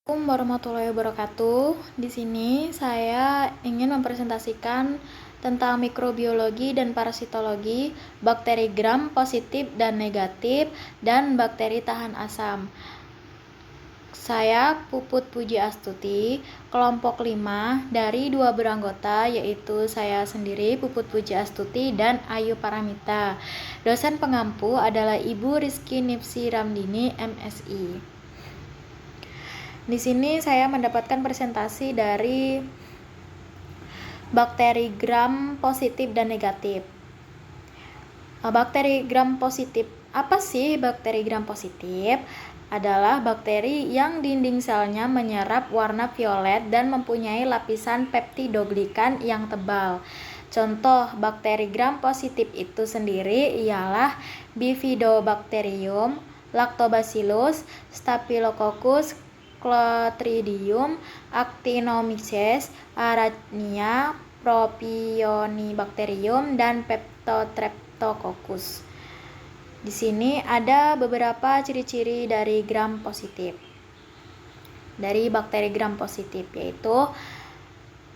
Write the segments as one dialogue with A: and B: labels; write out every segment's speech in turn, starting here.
A: Assalamualaikum warahmatullahi wabarakatuh. Di sini saya ingin mempresentasikan tentang mikrobiologi dan parasitologi, bakteri gram positif dan negatif, dan bakteri tahan asam. Saya Puput Puji Astuti, kelompok 5 dari 2 beranggota, yaitu saya sendiri Puput Puji Astuti dan Ayu Paramita. Dosen pengampu adalah Ibu Rizky Nipsi Ramdini, MSI. Di sini saya mendapatkan presentasi dari bakteri gram positif dan negatif. Bakteri gram positif, apa sih bakteri gram positif? Adalah bakteri yang dinding selnya menyerap warna violet dan mempunyai lapisan peptidoglikan yang tebal. Contoh bakteri gram positif itu sendiri ialah Bifidobacterium, Lactobacillus, Staphylococcus, Clostridium, Actinomyces, Arachnia, Propionibacterium, dan Peptostreptococcus. Di sini ada beberapa ciri-ciri dari gram positif. Dari bakteri gram positif, yaitu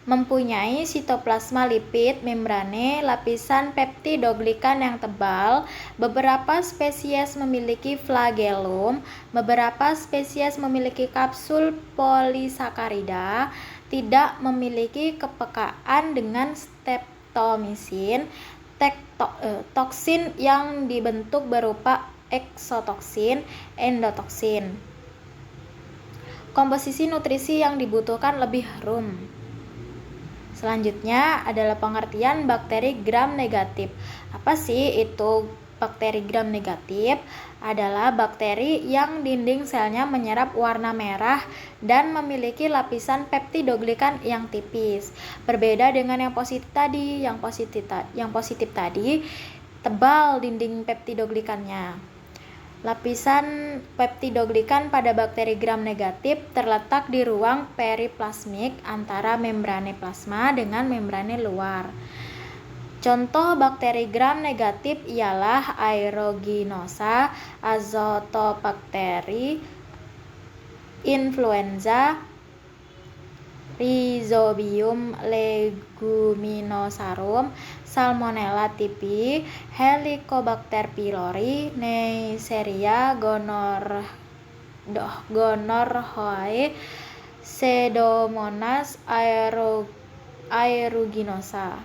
A: mempunyai sitoplasma lipid membrane, lapisan peptidoglikan yang tebal, beberapa spesies memiliki flagellum, beberapa spesies memiliki kapsul polisakarida, tidak memiliki kepekaan dengan streptomycin, toksin yang dibentuk berupa eksotoksin, endotoksin. Komposisi nutrisi yang dibutuhkan lebih harum. Selanjutnya adalah pengertian bakteri gram negatif. Apa sih itu bakteri gram negatif? Adalah bakteri yang dinding selnya menyerap warna merah dan memiliki lapisan peptidoglikan yang tipis. Berbeda dengan yang positif tadi. Yang positif tadi tebal dinding peptidoglikannya. Lapisan peptidoglikan pada bakteri gram negatif terletak di ruang periplasmik antara membrane plasma dengan membrane luar. Contoh bakteri gram negatif ialah Aeruginosa, Azotobacter, influenza, Rhizobium leguminosarum, Salmonella typhi, Helicobacter pylori, Neisseria gonorrhoeae, Pseudomonas aeruginosa.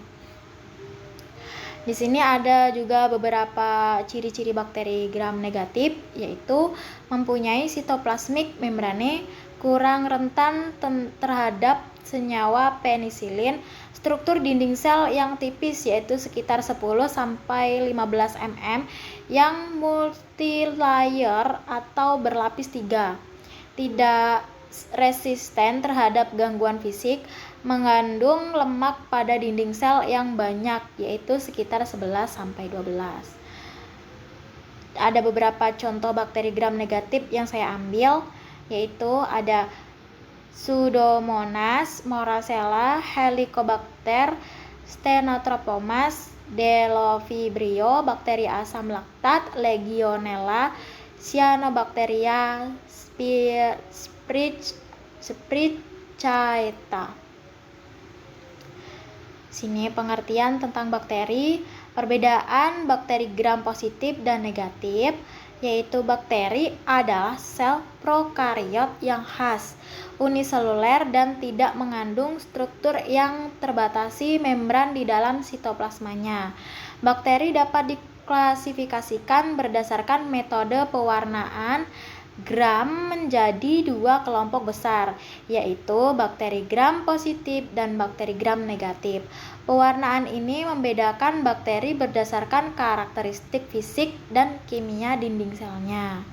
A: Di sini ada juga beberapa ciri-ciri bakteri gram negatif, yaitu mempunyai sitoplasmik membrane, kurang rentan terhadap senyawa penisilin, struktur dinding sel yang tipis yaitu sekitar 10-15 mm, yang multilayer atau berlapis 3, tidak resisten terhadap gangguan fisik, mengandung lemak pada dinding sel yang banyak yaitu sekitar 11-12. Ada beberapa contoh bakteri gram negatif yang saya ambil, yaitu ada Pseudomonas, Moracella, Helicobacter, Stenotrophomas, Delovibrio, bakteri asam laktat, Legionella, Cyanobacteria sprichata. Sini pengertian tentang bakteri. Perbedaan bakteri gram positif dan negatif, yaitu bakteri adalah sel prokariot yang khas, uniseluler dan tidak mengandung struktur yang terbatasi membran di dalam sitoplasmanya. Bakteri dapat diklasifikasikan berdasarkan metode pewarnaan gram menjadi 2 kelompok besar, yaitu bakteri gram positif dan bakteri gram negatif. Pewarnaan ini membedakan bakteri berdasarkan karakteristik fisik dan kimia dinding selnya.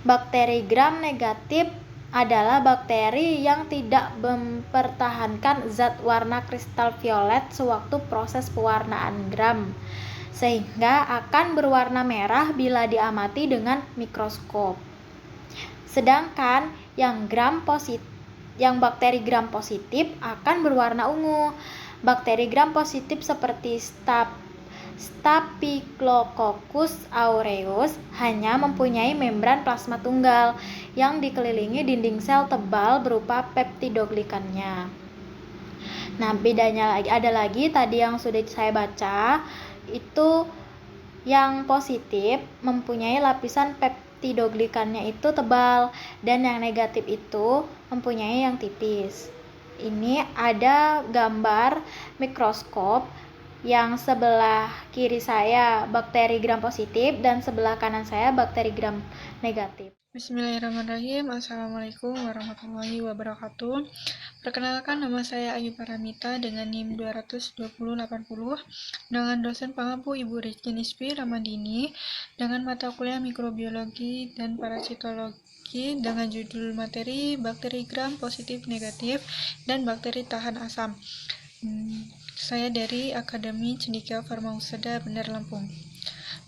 A: Bakteri gram negatif adalah bakteri yang tidak mempertahankan zat warna kristal violet sewaktu proses pewarnaan gram, sehingga akan berwarna merah bila diamati dengan mikroskop. Sedangkan yang bakteri gram positif akan berwarna ungu. Bakteri gram positif seperti Staphylococcus aureus hanya mempunyai membran plasma tunggal yang dikelilingi dinding sel tebal berupa peptidoglikannya. Nah, bedanya ada lagi tadi yang sudah saya baca, itu yang positif mempunyai lapisan peptidoglikannya itu tebal, dan yang negatif itu mempunyai yang tipis. Ini ada gambar mikroskop yang sebelah kiri saya bakteri gram positif dan sebelah kanan saya bakteri gram negatif.
B: Bismillahirrahmanirrahim. Assalamualaikum warahmatullahi wabarakatuh. Perkenalkan, nama saya Ayu Paramita dengan NIM 22080 dengan dosen pengampu Ibu Rizky Nisfi Ramadini dengan mata kuliah mikrobiologi dan parasitologi dengan judul materi bakteri gram positif negatif dan bakteri tahan asam. Saya dari Akademi Cendekia Farmahusada, Bandar Lampung.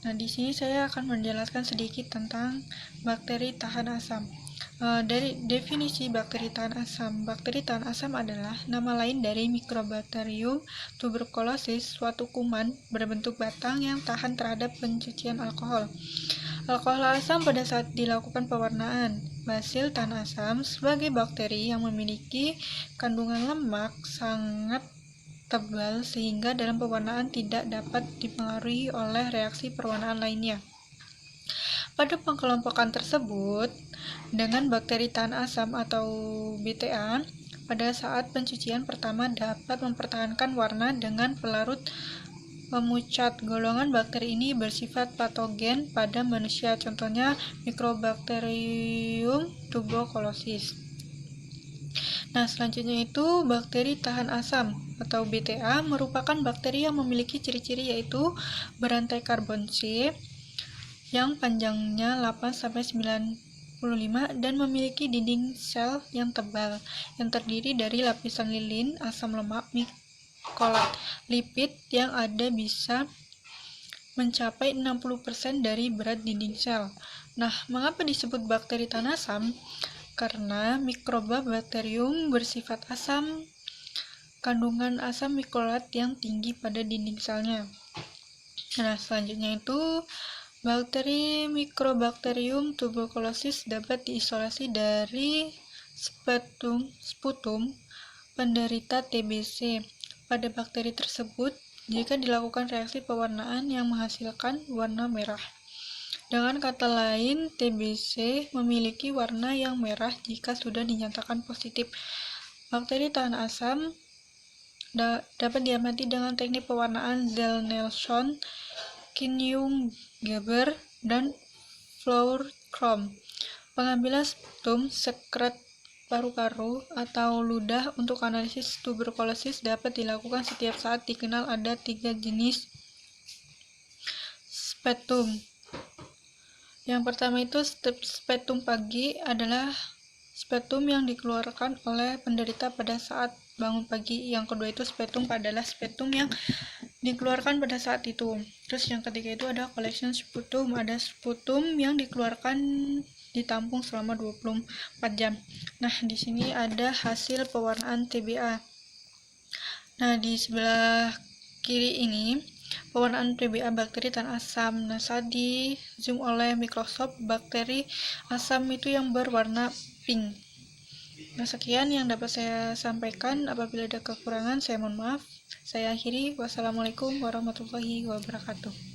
B: Nah, di sini saya akan menjelaskan sedikit tentang bakteri tahan asam. Dari definisi bakteri tahan asam adalah nama lain dari Microbacterium tuberculosis, suatu kuman berbentuk batang yang tahan terhadap pencucian alkohol. Alkohol asam pada saat dilakukan pewarnaan. Basil tahan asam sebagai bakteri yang memiliki kandungan lemak sangat tebal sehingga dalam pewarnaan tidak dapat dipengaruhi oleh reaksi perwarnaan lainnya. Pada pengkelompokan tersebut, dengan bakteri tahan asam atau BTA, pada saat pencucian pertama dapat mempertahankan warna dengan pelarut memucat. Golongan bakteri ini bersifat patogen pada manusia, contohnya Microbacterium tuberculosis. Nah, selanjutnya itu bakteri tahan asam atau BTA merupakan bakteri yang memiliki ciri-ciri yaitu berantai karbon C yang panjangnya 8-95 dan memiliki dinding sel yang tebal yang terdiri dari lapisan lilin, asam lemak, mikolat, lipid yang ada bisa mencapai 60% dari berat dinding sel. Nah, mengapa disebut bakteri tahan asam? Karena mikroba bakterium bersifat asam, kandungan asam mikolat yang tinggi pada dinding selnya. Nah, selanjutnya itu bakteri Microbacterium tuberculosis dapat diisolasi dari sputum penderita TBC. Pada bakteri tersebut, jika dilakukan reaksi pewarnaan yang menghasilkan warna merah. Dengan kata lain, TBC memiliki warna yang merah jika sudah dinyatakan positif. Bakteri tahan asam dapat diamati dengan teknik pewarnaan Zell-Nelson, Kinneum-Geber, dan Flour-Chrome. Pengambilan sputum, sekret paru-paru, atau ludah untuk analisis tuberkulosis dapat dilakukan setiap saat. Dikenal ada 3 jenis sputum. Yang pertama itu sputum pagi adalah sputum yang dikeluarkan oleh penderita pada saat bangun pagi. Yang kedua itu sputum adalah sputum yang dikeluarkan pada saat itu. Terus yang ketiga itu ada collection sputum, ada sputum yang dikeluarkan ditampung selama 24 jam. Nah, di sini ada hasil pewarnaan TBA. Nah, di sebelah kiri ini pewarnaan TBA bakteri tahan asam. Nah, saat di zoom oleh mikroskop, bakteri asam itu yang berwarna pink. Nah, sekian yang dapat saya sampaikan. Apabila ada kekurangan, saya mohon maaf. Saya akhiri. Wassalamualaikum warahmatullahi wabarakatuh.